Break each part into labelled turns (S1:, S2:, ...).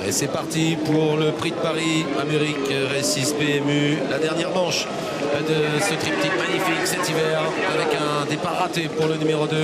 S1: Et c'est parti pour le prix de Paris, Amérique Récis PMU. La dernière manche de ce triptyque magnifique cet hiver avec un départ raté pour le numéro 2.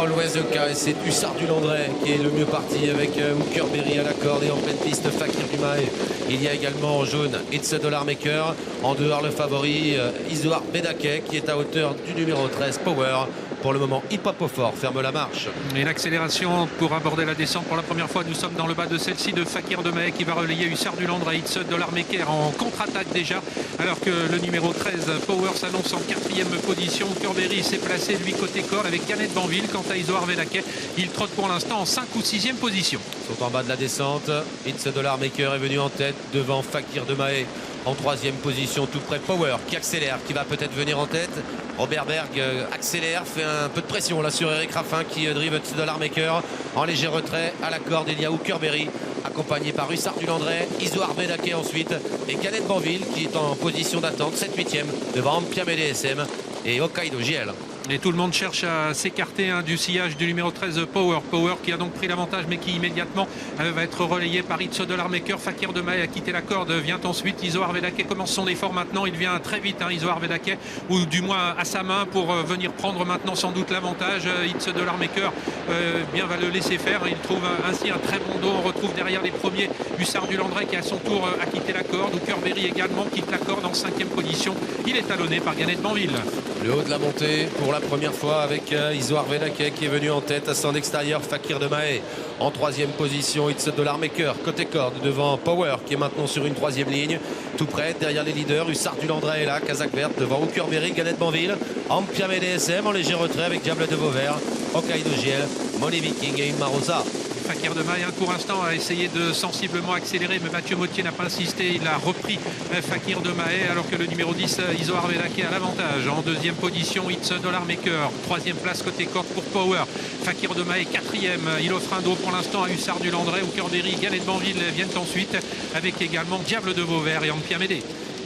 S1: Always the K, et c'est Hussard du Landrais qui est le mieux parti avec Hookerberry à la corde et en pleine piste Fakir Dumae. Il y a également en jaune It's a Dollar Maker. En dehors le favori Isoar Bedaké qui est à hauteur du numéro 13 Power. Pour le moment, Hip Hop au fort ferme la marche.
S2: Et l'accélération pour aborder la descente pour la première fois. Nous sommes dans le bas de celle-ci de Fakir Dumae qui va relayer Hussard du Landrais. It's a Dollar Maker en contre-attaque déjà. Alors que le numéro 13 Power s'annonce en 4e position. Hookerberry s'est placé lui côté corps avec Canet Banville. Quant à Isoar Bedaké, il trotte pour l'instant en 5 ou 6e position.
S1: Ils sont en bas de la descente. It's a Dollar Maker est venu en tête devant Fakir Dumae. En 3e position, tout près Power qui accélère, qui va peut-être venir en tête. Robert Berg accélère, fait un peu de pression là sur Eric Raffin qui drive It's a Dollar Maker. En léger retrait à la corde, il y a Hookerberry accompagné par Hussard du Landrais, Isoar Bedaké ensuite et Canet Banville qui est en position d'attente, 7-8e devant Ampiam et DSM et Hokkaido JL.
S2: Et tout le monde cherche à s'écarter du sillage du numéro 13 Power. Power qui a donc pris l'avantage mais qui immédiatement va être relayé par It's a Dollar Maker. Fakir Dumae a quitté la corde, vient ensuite Isoar Bedaké commence son effort maintenant. Il vient très vite Isoar Bedaké, ou du moins à sa main pour venir prendre maintenant sans doute l'avantage. It's a Dollar Maker bien va le laisser faire. Il trouve ainsi un très bon dos. On retrouve derrière les premiers Hussard du Landrais qui à son tour a quitté la corde. Hookerberry également quitte la corde en 5e position. Il est talonné par Canet Banville.
S1: Le haut de la montée pour la première fois avec Isoar Bedaké qui est venu en tête à son extérieur. Fakir Dumae en 3e position. It's a Dollar Maker côté corde devant Power qui est maintenant sur une 3e ligne. Tout près derrière les leaders. Hussard du Landrais est là. Kazakh verte devant Hookerberry, Canet Banville. Ampiam et DSM en léger retrait avec Diable de Vauvert, Hokkaido JL, Money Viking et Marosa.
S2: Fakir Dumae, un court instant, a essayé de sensiblement accélérer, mais Mathieu Mottier n'a pas insisté. Il a repris Fakir Dumae, alors que le numéro 10, Isoar Bedaké, a l'avantage. En 2e position, It's a Dollar Maker. 3e place côté corde pour Power. Fakir Dumae, 4e. Il offre un dos pour l'instant à Hussard du Landrais. Hookerberry, Canet Banville viennent ensuite, avec également Diable de Vauvert et Ampiam Médé.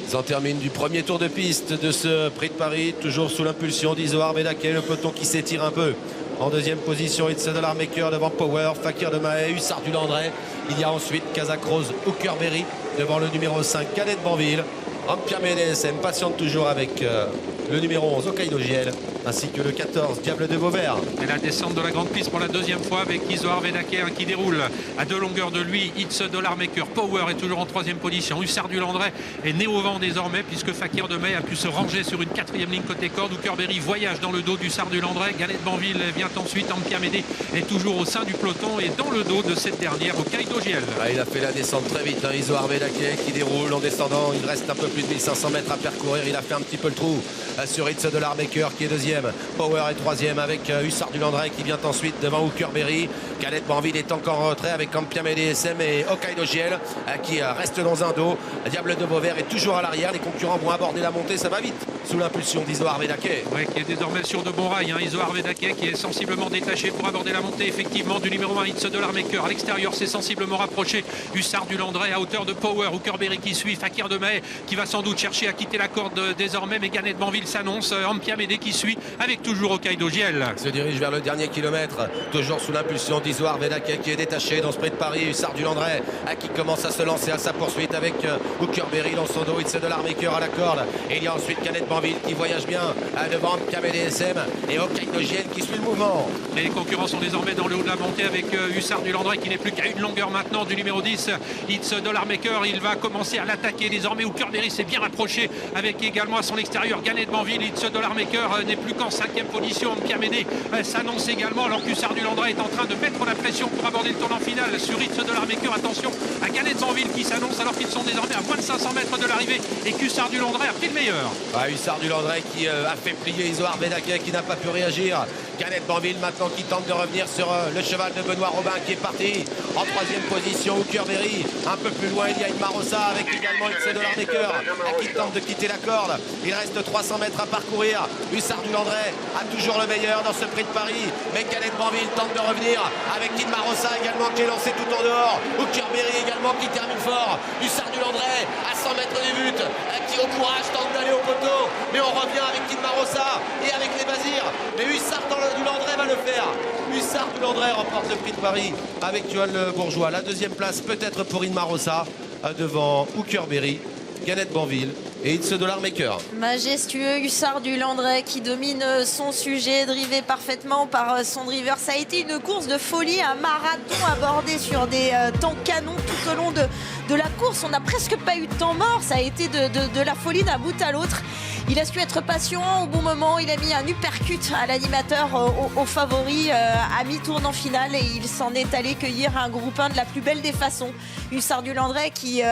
S1: Ils en terminent du premier tour de piste de ce prix de Paris, toujours sous l'impulsion d'Isoar Bedaké, le peloton qui s'étire un peu. En 2e position, It's a Dollar Maker devant Power, Fakir Dumae, Hussard du Landrais. Il y a ensuite Kazakh Rose, Hookerberry devant le numéro 5, Canet Banville. Ampiam et DSM patiente toujours avec le numéro 11, Hokkaido JL, ainsi que le 14, Diable de Vauvert.
S2: Et la descente de la grande piste pour la 2e fois avec Isoar Bedaké qui déroule à 2 longueurs de lui. It's a Dollar Maker. Power est toujours en 3e position. Hussard du Landrais est né au vent désormais puisque Fakir Dumae a pu se ranger sur une 4e ligne côté corde. Hookerberry voyage dans le dos d'Hussard du Landrais. Canet Banville vient ensuite. Ampiam Médé est toujours au sein du peloton et dans le dos de cette dernière, Hokkaido JL.
S1: Il a fait la descente très vite, Isoar Bedaké qui déroule en descendant. Il reste un peu plus de 1500 mètres à percourir. Il a fait un petit peu le trou sur It's a Dollar Maker qui est 2e. Power est 3e avec Hussard du Landrais qui vient ensuite devant Hookerberry. Canet Banville est encore en retrait avec Ampiam et DSM et Hokkaido JL qui reste dans un dos. Diable de Vauvert est toujours à l'arrière. Les concurrents vont aborder la montée, ça va vite sous l'impulsion d'Isoar Bedaké.
S2: Ouais, qui est désormais sur de bons rails. Isoar Bedaké qui est sensiblement détaché pour aborder la montée effectivement du numéro 1 It's a Dollar Maker. À l'extérieur, c'est sensiblement rapproché. Hussard du Landrais à hauteur de Power. Hookerberry qui suit. Fakir Dumae qui va sans doute chercher à quitter la corde désormais, mais Canet Banville s'annonce. Ampiam Médé qui suit avec toujours Hokkaido JL.
S1: Se dirige vers le dernier kilomètre, toujours sous l'impulsion d'Isoar Bedaké qui est détaché dans ce prix de Paris. Hussard du Landrais qui commence à se lancer à sa poursuite avec Hookerberry dans son dos. It's a Dollar Maker à la corde. Et il y a ensuite Canet Banville qui voyage bien devant Ampiam et DSM et Hokkaido JL qui suit le mouvement.
S2: Les concurrents sont désormais dans le haut de la montée avec Hussard du Landrais qui n'est plus qu'à une longueur maintenant du numéro 10 It's a Dollar Maker. Il va commencer à l'attaquer désormais. Hookerberry s'est bien rapproché avec également à son extérieur Canet Banville. It's a Dollar Maker n'est plus qu'en 5e position. Ampiam Médé s'annonce également alors qu'Hussard du Landrais est en train de mettre la pression pour aborder le tournant final sur It's a Dollar Maker. Attention à Canet Banville qui s'annonce alors qu'ils sont désormais à moins de 500 mètres de l'arrivée et qu'Hussard du Landrais a pris le meilleur.
S1: Hussard du Landrais qui a fait plier Isoar Bedaké qui n'a pas pu réagir. Canet Banville maintenant qui tente de revenir sur le cheval de Benoît Robin qui est parti en 3e position. Hookerberry un peu plus loin, il y a une Marosa avec également It's a Dollar Maker qui tente de quitter la corde. Il reste 300 mètres à parcourir. Hussard du Landré a toujours le meilleur dans ce prix de Paris. Mais Canet Banville tente de revenir avec Kid Marossa également qui est lancé tout en dehors. Hookerberry également qui termine fort. Hussard du Landré à 100 mètres du but, qui au courage tente d'aller au poteau. Mais on revient avec Kid Marossa et avec les Bazirs. Mais Hussard du Landré va le faire. Hussard du Landré remporte le prix de Paris avec Johan Le Bourgeois. La deuxième place peut-être pour Kid Marossa devant Hookerberry, Canet Banville et It's a Dollar Maker.
S3: Majestueux Hussard du Landré qui domine son sujet, drivé parfaitement par son driver. Ça a été une course de folie, un marathon abordé sur des temps canons tout au long de la course. On n'a presque pas eu de temps mort, ça a été de la folie d'un bout à l'autre. Il a su être patient au bon moment, il a mis un uppercut à l'animateur au favori à mi-tournant final et il s'en est allé cueillir un groupe 1 de la plus belle des façons. Hussard du Landré qui